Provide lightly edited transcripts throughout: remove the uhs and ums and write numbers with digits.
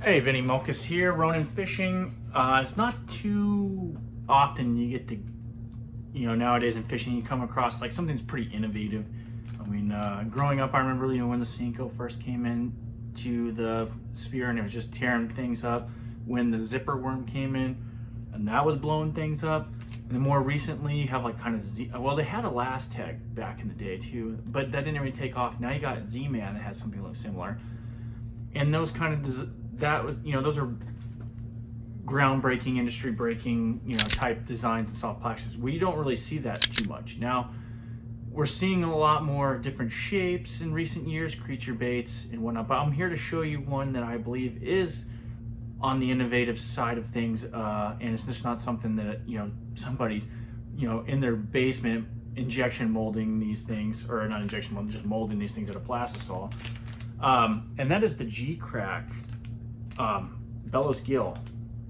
Hey, Vinny Mokas here, Ronin Fishing. It's not too often you get to, nowadays in fishing you come across like something's pretty innovative. I mean, growing up, I remember when the Cinco first came in to the sphere and it was just tearing things up. When the zipper worm came in, and that was blowing things up. And then more recently, you have like kind of well, they had a last tag back in the day too, but that didn't really take off. Now you got Z-Man that has something that looks similar, and those kind of those are groundbreaking, industry breaking, type designs and soft plastics. We don't really see that too much now. We're seeing a lot more different shapes in recent years, creature baits and whatnot. But I'm here to show you one that I believe is on the innovative side of things, and it's just not something that somebody's in their basement injection molding these things, or not injection molding, just molding these things at a plastisol. And that is the Geecrack Bellows Gill.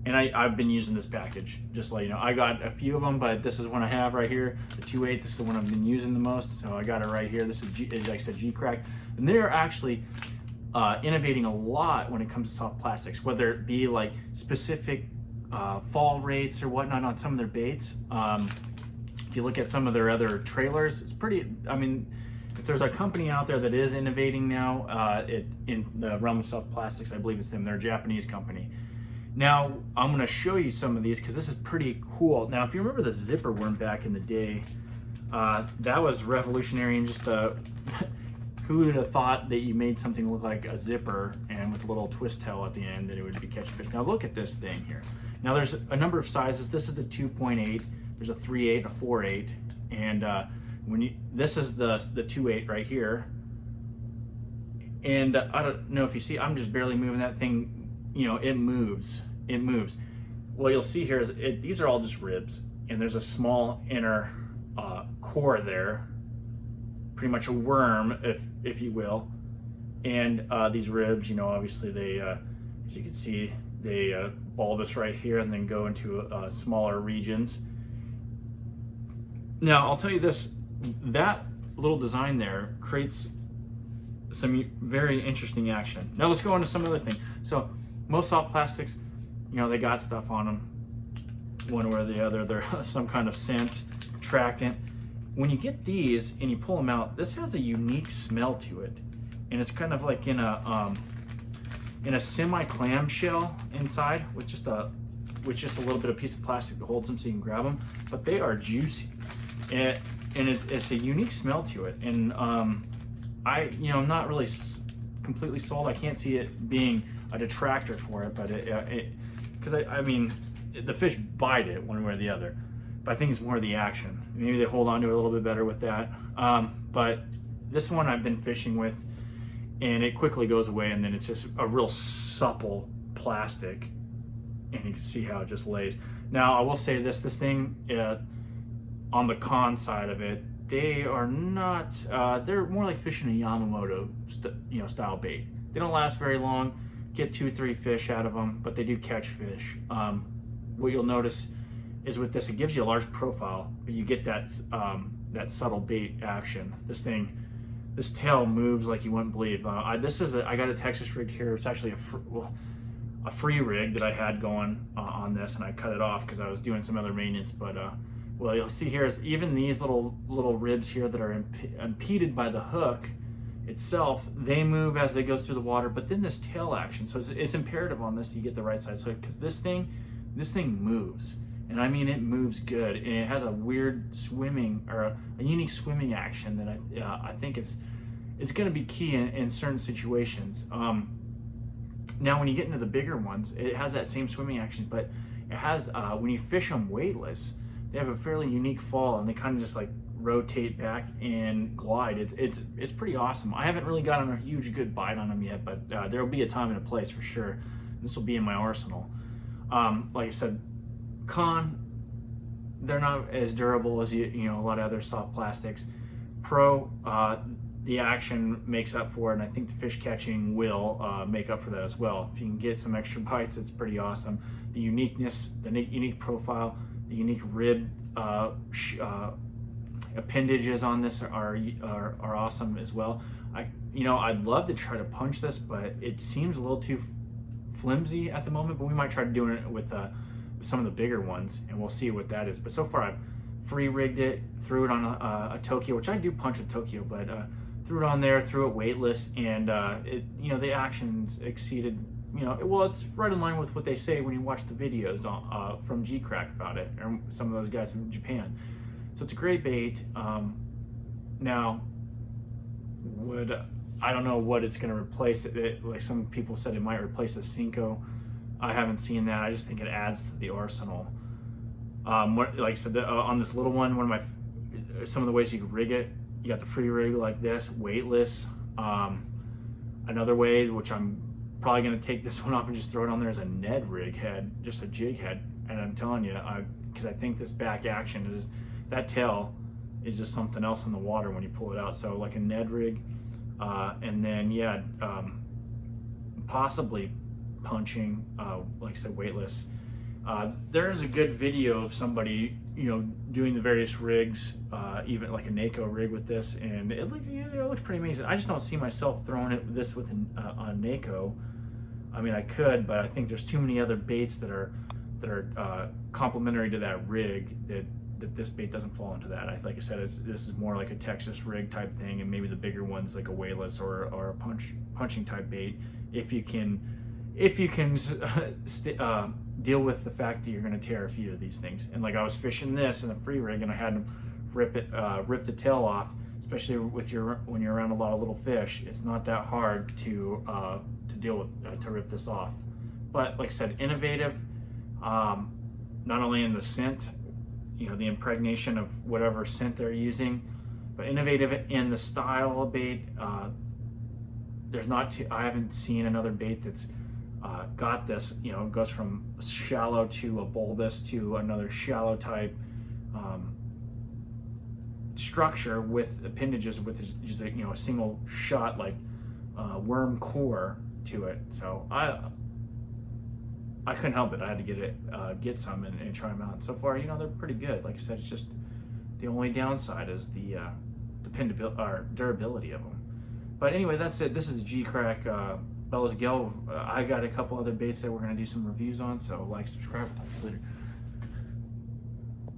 And I've been using this package, just to let you know. I got a few of them, but this is one I have right here, the 2.8. This is the one I've been using the most, so I got it right here. This is, like I said, Geecrack. And they're actually innovating a lot when it comes to soft plastics, whether it be like specific fall rates or whatnot on some of their baits. If you look at some of their other trailers, it's pretty, I mean, if there's a company out there that is innovating now in the realm of soft plastics, I believe it's them. They're a Japanese company. Now, I'm going to show you some of these because this is pretty cool. Now, if you remember the zipper worm back in the day, that was revolutionary, and just who would have thought that you made something look like a zipper and with a little twist tail at the end that it would be catching fish. Now, look at this thing here. Now, there's a number of sizes. This is the 2.8. There's a 3.8, a 4.8, and this is the 2.8 right here. And I don't know if you see, I'm just barely moving that thing. It moves. What you'll see here is these are all just ribs, and there's a small inner core there, pretty much a worm, if you will. And these ribs, obviously they, as you can see, they bulbous right here and then go into smaller regions. Now, I'll tell you this, that little design there creates some very interesting action. Now let's go on to some other thing. So most soft plastics, they got stuff on them, one way or the other. They're some kind of scent, attractant. When you get these and you pull them out, this has a unique smell to it, and it's kind of like in a semi clamshell inside with just a little bit of piece of plastic that holds them so you can grab them. But they are juicy, and it's a unique smell to it. And I'm not really completely sold. I can't see it being a detractor for it, but because I mean, the fish bite it one way or the other, but I think it's more the action. Maybe they hold on to it a little bit better with that. But this one I've been fishing with, and it quickly goes away, and then it's just a real supple plastic, and you can see how it just lays. Now, I will say this thing, on the con side of it, they are not, they're more like fishing a Yamamoto style bait. They don't last very long, get 2-3 fish out of them, but they do catch fish. What you'll notice is with this, it gives you a large profile, but you get that subtle bait action. This tail moves like you wouldn't believe. I got a Texas rig here. It's actually a free rig that I had going on this, and I cut it off because I was doing some other maintenance. But well, you'll see here is even these little ribs here that are impeded by the hook itself, they move as they go through the water. But then this tail action, so it's imperative on this you get the right size hook, because this thing moves. And I mean, it moves good, and it has a weird swimming, or a unique swimming action that I think it's going to be key in certain situations. Now, when you get into the bigger ones, it has that same swimming action, but it has when you fish them weightless, they have a fairly unique fall, and they kind of just like rotate back and glide. It's pretty awesome. I haven't really gotten a huge good bite on them yet, but there will be a time and a place for sure. This will be in my arsenal. Like I said, they're not as durable as a lot of other soft plastics. Pro, the action makes up for it, and I think the fish catching will make up for that as well. If you can get some extra bites, it's pretty awesome. The uniqueness, the unique profile, the unique rib appendages on this are awesome as well. I'd love to try to punch this, but it seems a little too flimsy at the moment, but we might try doing it with some of the bigger ones, and we'll see what that is. But so far I've free rigged it, threw it on a Tokyo, which I do punch with Tokyo, but threw it on there, threw it weightless, and it, the actions exceeded, well, it's right in line with what they say when you watch the videos from Geecrack about it, or some of those guys in Japan. So it's a great bait. Now, I don't know what it's going to replace. Like some people said, it might replace a Cinco. I haven't seen that. I just think it adds to the arsenal. Like I said, on this little one, some of the ways you can rig it, you got the free rig like this, weightless. Another way, which I'm probably going to take this one off and just throw it on there, is a Ned rig head, just a jig head. And I'm telling you, because I think this back action is, that tail is just something else in the water when you pull it out. So like a Ned rig, and then possibly punching, like I said, weightless. There is a good video of somebody, doing the various rigs, even like a NACO rig with this, and it looks pretty amazing. I just don't see myself throwing this with a NACO. I mean, I could, but I think there's too many other baits that are complementary to that rig that this bait doesn't fall into that. Like I said, this is more like a Texas rig type thing, and maybe the bigger ones like a weightless or a punching type bait. If you can deal with the fact that you're going to tear a few of these things. And like I was fishing this in a free rig, and I had to rip the tail off, especially when you're around a lot of little fish. It's not that hard to deal with, to rip this off. But like I said, innovative, not only in the scent, the impregnation of whatever scent they're using, but innovative in the style of bait. I haven't seen another bait that's got this, goes from shallow to a bulbous to another shallow type structure with appendages with just a single shot like worm core to it. So I couldn't help it. I had to get some and try them out. And so far, they're pretty good. Like I said, it's just the only downside is the dependability or durability of them. But anyway, that's it. This is the Geecrack Bellows Gill. I got a couple other baits that we're going to do some reviews on, so like, subscribe. Talk to you later.